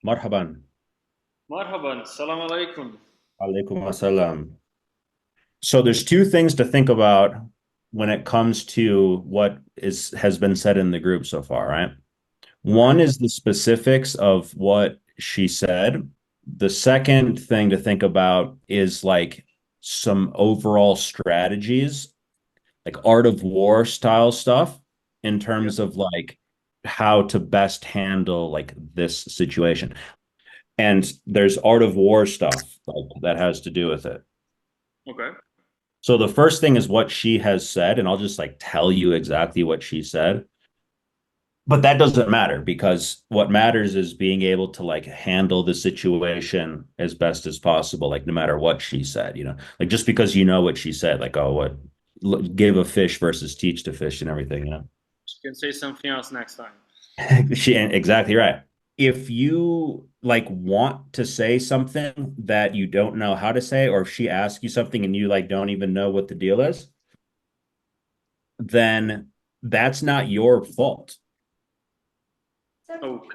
مرحبا. مرحبا السلام عليكم. Alaikum assalam. So there's two things to think about when it comes to what is has been said in the group so far, right? One is the specifics of what she said. The second thing to think about is like some overall strategies, like art of war style stuff in Yeah. terms of like how to best handle like this situation. And there's art of war stuff like, that has to do with it. Okay. So the first thing is what she has said, and I'll just like tell you exactly what she said. But that doesn't matter because what matters is being able to like handle the situation as best as possible, like no matter what she said, like just because you know what she said, like, oh, give a fish versus teach to fish and everything. You can say something else next time. She exactly right. If you like want to say something that you don't know how to say, or if she asks you something and you like don't even know what the deal is, then that's not your fault. Okay.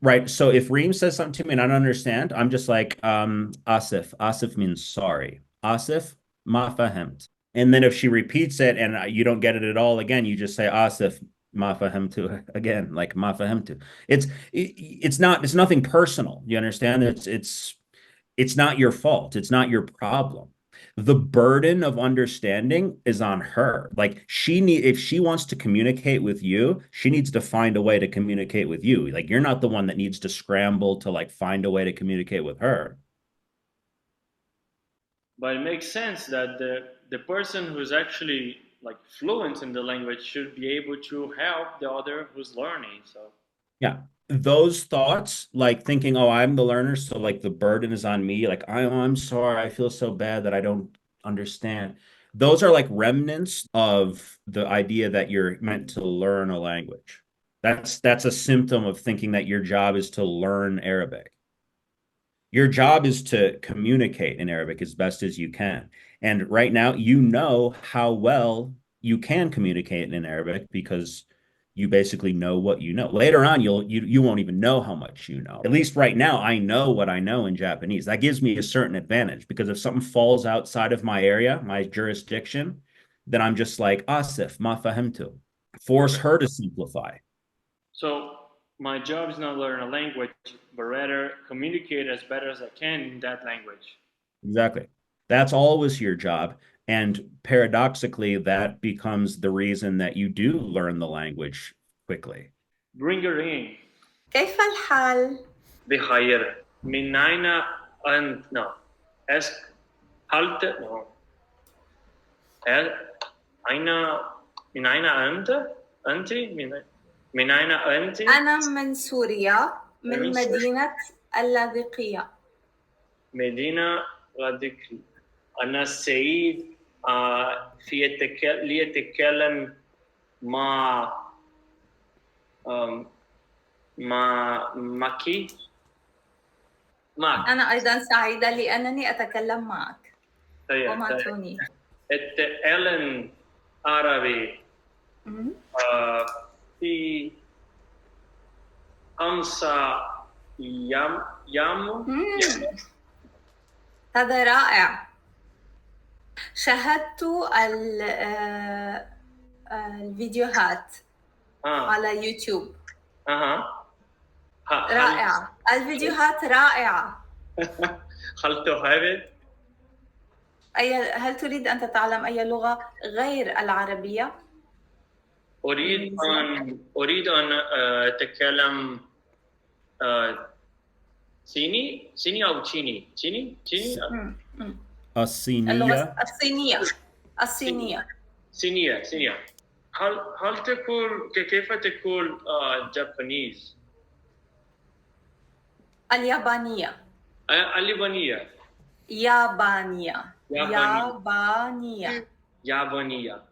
Right. So if Reem says something to me and I don't understand, I'm just like, Asif. Asif means sorry. Asif, ma fahimt. And then if she repeats it and you don't get it at all again, you just say Asif, ma fahimtu again, like ma fahimtu. It's nothing personal. You understand? It's not your fault. It's not your problem. The burden of understanding is on her. Like if she wants to communicate with you, she needs to find a way to communicate with you. Like you're not the one that needs to scramble to like find a way to communicate with her. But it makes sense that the person who's actually like fluent in the language should be able to help the other who's learning. So Yeah. Those thoughts, like thinking, oh, I'm the learner, so like the burden is on me. Like, I'm sorry, I feel so bad that I don't understand. Those are like remnants of the idea that you're meant to learn a language. That's a symptom of thinking that your job is to learn Arabic. Your job is to communicate in Arabic as best as you can. And right now, you know how well you can communicate in Arabic because you basically know what you know. Later on, you won't even know how much you know. At least right now, I know what I know in Japanese. That gives me a certain advantage because if something falls outside of my area, my jurisdiction, then I'm just like Asif, ma fahimtu. Force okay. her to simplify. So my job is not learn a language, but rather communicate as better as I can in that language. Exactly. That's always your job. And paradoxically, that becomes the reason that you do learn the language quickly. Bring her in. كيف الحال؟ بخير. من أين أنت؟ No. Ask. هل no. أين من أين أنت؟ أنت من أين أنت؟ أنا من سوريا من مدينة اللاذقية. مدينة غدك. أنا سعيد ليتكلم مع ماكي معك. أنا أيضا سعيدة لأنني أتكلم معك ومع توني. أتكلم عربي في 5 يوم. هذا رائع. شاهدت الفيديوهات على يوتيوب. رائعة. الفيديوهات رائعة. هل تحب؟ هل تريد أن تتعلم أي لغة غير العربية؟ أريد أن أتكلم صيني أو صيني اللغة الصينية. الصينية. صينية. هل تقول كيف تقول جابانيز؟ اليابانية. اليابانية. يابانية.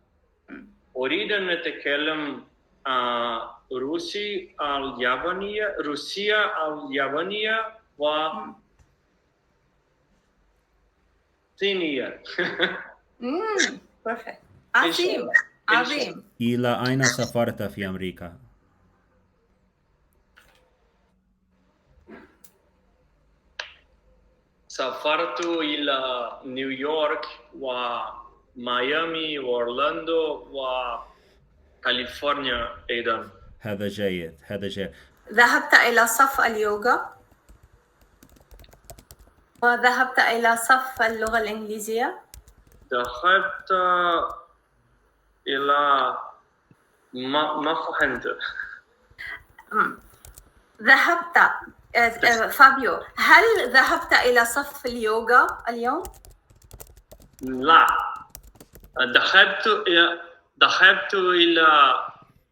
أريد أن أتكلم روسيا اليابانية وصينية. perfect. عظيم. إلى أين سافرت في أمريكا؟ سافرت إلى نيويورك وميامي وأورلاندو وكاليفورنيا أيضا. هذا جيد، هذا جيد. ذهبت إلى صف اليوغا وذهبت إلى صف اللغة الإنجليزية. ذهبت إلى ما فهمت. ذهبت فابيو، هل ذهبت إلى صف اليوغا اليوم؟ لا، ذهبت إلى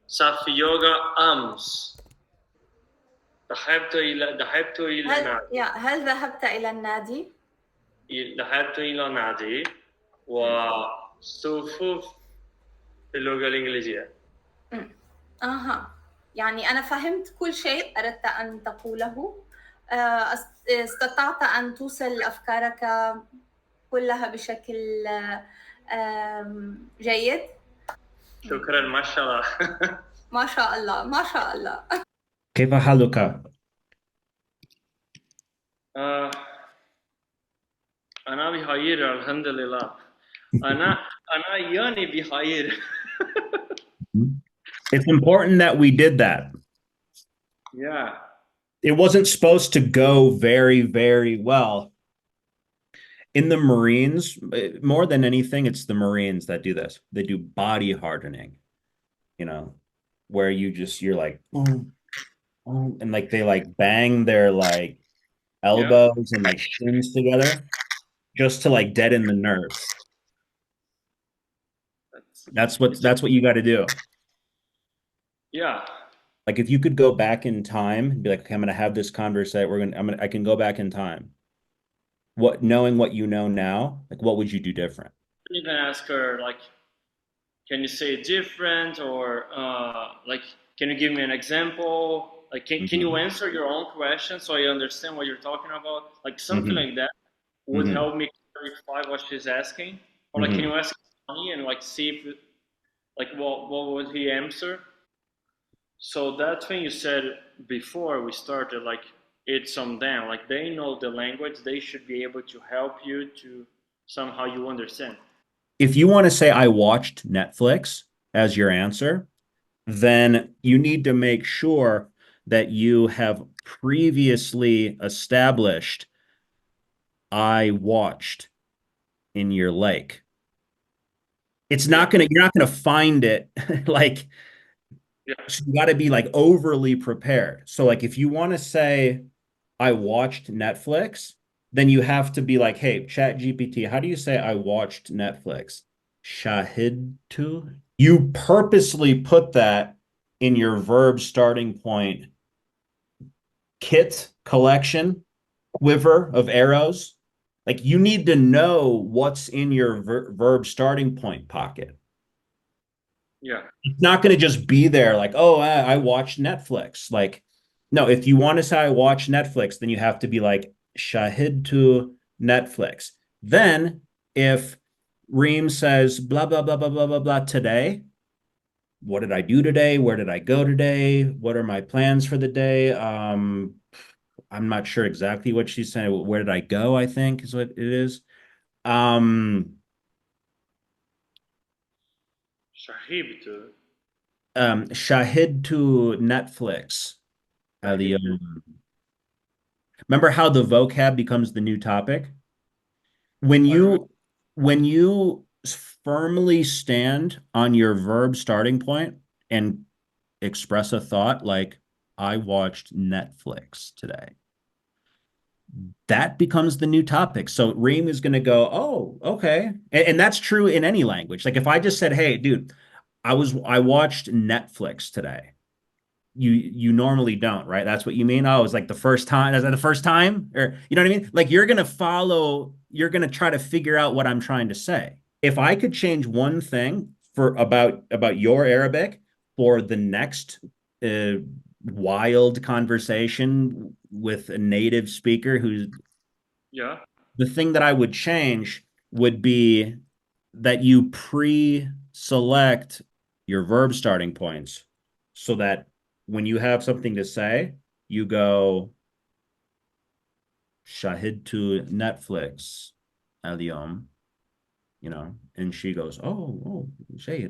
صف يوغا أمس. ذهبت إلى هل ذهبت إلى النادي؟ ذهبت إلى النادي وصفوف اللغة الإنجليزية. يعني أنا فهمت كل شيء أردت أن تقوله. استطعت أن توصل أفكارك كلها بشكل جيد. شكرا، ما شاء الله. ما شاء الله، ما شاء الله. كيف حالك؟ أنا بخير الحمد لله. أنا يعني بخير. It's important that we did that. Yeah. It wasn't supposed to go very, very well. In the Marines, more than anything, it's the Marines that do this. They do body hardening, where you're like, and like they like bang their like elbows and like shins together just to like deaden the nerves. That's what you got to do. Yeah. Like if you could go back in time and be like, okay, I'm gonna have this conversation. I can go back in time. Knowing what you know now, like what would you do different? You can ask her like, can you say it different, or like, can you give me an example? Like, can you answer your own question so I understand what you're talking about? Like something like that would help me clarify what she's asking. Or like, can you ask me and like see if like what would he answer? So that thing you said before we started, like it's on them. Like they know the language, they should be able to help you to somehow you understand. If you want to say I watched Netflix as your answer, then you need to make sure that you have previously established I watched in your lake. You're not gonna find it like so you got to be like overly prepared. So like if you want to say I watched Netflix, then you have to be like, hey, Chat GPT, how do you say I watched Netflix? Shahidtu. You purposely put that in your verb starting point kit collection quiver of arrows. Like you need to know what's in your verb starting point pocket. Yeah. It's not going to just be there like, oh, I watched Netflix. Like, no, if you want to say I watch Netflix, then you have to be like shahid to Netflix. Then if Reem says blah, blah, blah, blah, blah, blah, blah today, what did I do today? Where did I go today? What are my plans for the day? I'm not sure exactly what she's saying. Where did I go? I think is what it is. Shahid to Netflix. Remember how the vocab becomes the new topic? When you firmly stand on your verb starting point and express a thought like, I watched Netflix today. That becomes the new topic. So Reem is going to go, oh, okay. And that's true in any language. Like if I just said, hey, dude, I watched Netflix today. You normally don't, right? That's what you mean. Oh, it's like the first time. Is that the first time? Or you know what I mean? Like you're going to try to figure out what I'm trying to say. If I could change one thing about your Arabic for the next wild conversation with a native speaker the thing that I would change would be that you pre-select your verb starting points so that when you have something to say, you go شاهدت Netflix اليوم, and she goes, oh, جيد.